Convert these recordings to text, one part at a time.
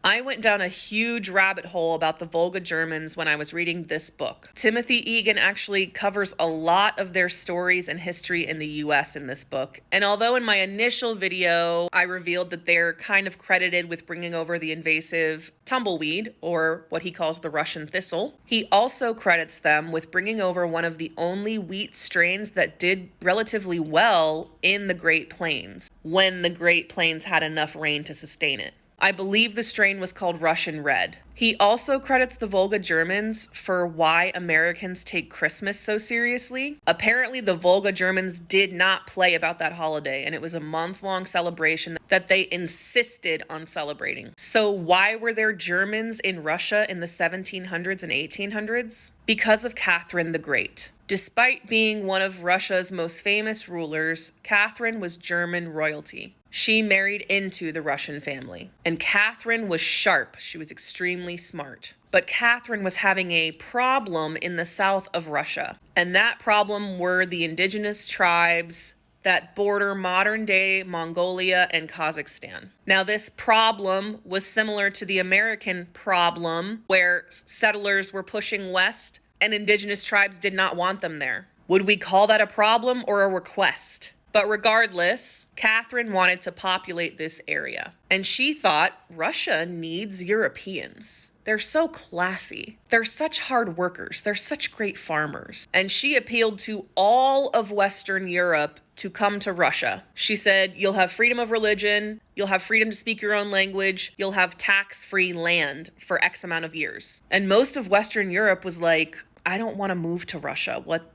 I went down a huge rabbit hole about the Volga Germans when I was reading this book. Timothy Egan actually covers a lot of their stories and history in the US in this book. And although in my initial video I revealed that they're kind of credited with bringing over the invasive tumbleweed, or what he calls the Russian thistle, he also credits them with bringing over one of the only wheat strains that did relatively well in the Great Plains, when the Great Plains had enough rain to sustain it. I believe the strain was called Russian Red. He also credits the Volga Germans for why Americans take Christmas so seriously. Apparently, the Volga Germans did not play about that holiday, and it was a month-long celebration that they insisted on celebrating. So why were there Germans in Russia in the 1700s and 1800s? Because of Catherine the Great. Despite being one of Russia's most famous rulers, Catherine was German royalty. She married into the Russian family. And Catherine was sharp. She was extremely smart. But Catherine was having a problem in the south of Russia. And that problem were the indigenous tribes that border modern-day Mongolia and Kazakhstan. Now, this problem was similar to the American problem, where settlers were pushing west and indigenous tribes did not want them there. Would we call that a problem or a request? But regardless, Catherine wanted to populate this area. And she thought Russia needs Europeans. They're so classy. They're such hard workers. They're such great farmers. And she appealed to all of Western Europe to come to Russia. She said, you'll have freedom of religion, you'll have freedom to speak your own language, you'll have tax-free land for X amount of years. And most of Western Europe was like, I don't want to move to Russia. What?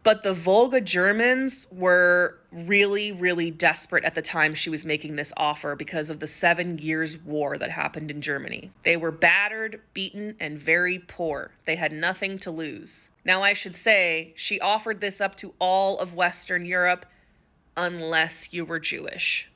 But the Volga Germans were really, really desperate at the time she was making this offer because of the 7 Years' War that happened in Germany. They were battered, beaten, and very poor. They had nothing to lose. Now, I should say, she offered this up to all of Western Europe, unless you were Jewish.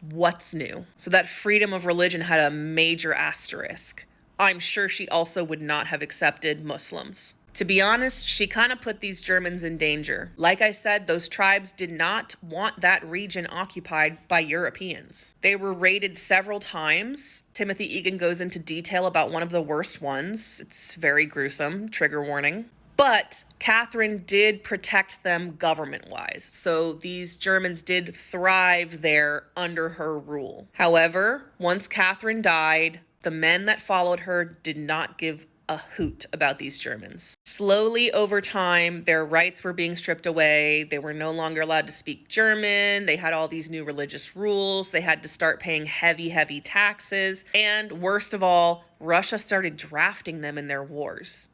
What's new? So that freedom of religion had a major asterisk. I'm sure she also would not have accepted Muslims. To be honest, she kind of put these Germans in danger. Like I said, those tribes did not want that region occupied by Europeans. They were raided several times. Timothy Egan goes into detail about one of the worst ones. It's very gruesome, trigger warning. But Catherine did protect them government-wise, so these Germans did thrive there under her rule. However, once Catherine died, the men that followed her did not give a hoot about these Germans. Slowly over time, their rights were being stripped away. They were no longer allowed to speak German. They had all these new religious rules. They had to start paying heavy, heavy taxes. And worst of all, Russia started drafting them in their wars.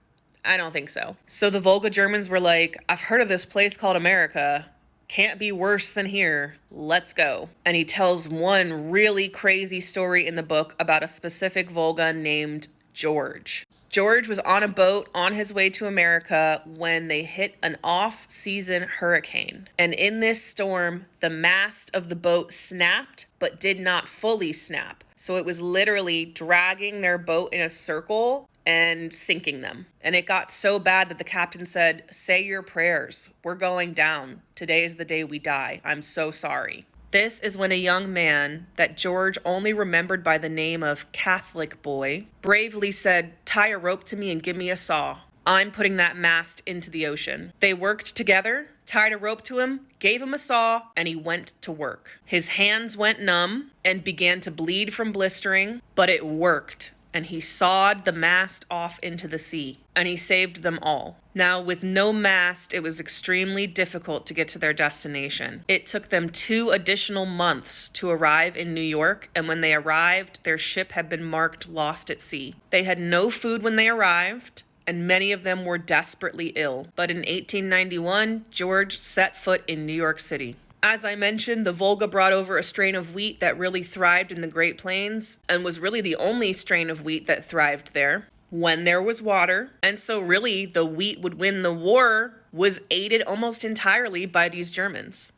I don't think so. So the Volga Germans were like, I've heard of this place called America. Can't be worse than here. Let's go. And he tells one really crazy story in the book about a specific Volga named George. George was on a boat on his way to America when they hit an off-season hurricane. And in this storm, the mast of the boat snapped, but did not fully snap. So it was literally dragging their boat in a circle and sinking them. And it got so bad that the captain said, say your prayers. We're going down. Today is the day we die. I'm so sorry. This is when a young man that George only remembered by the name of Catholic Boy bravely said, tie a rope to me and give me a saw. I'm putting that mast into the ocean. They worked together, tied a rope to him, gave him a saw, and he went to work. His hands went numb and began to bleed from blistering, but it worked. And he sawed the mast off into the sea, and he saved them all. Now, with no mast, it was extremely difficult to get to their destination. It took them 2 additional months to arrive in New York, and when they arrived, their ship had been marked lost at sea. They had no food when they arrived, and many of them were desperately ill. But in 1891, George set foot in New York City. As I mentioned, the Volga brought over a strain of wheat that really thrived in the Great Plains and was really the only strain of wheat that thrived there when there was water. And so really the wheat would win the war was aided almost entirely by these Germans.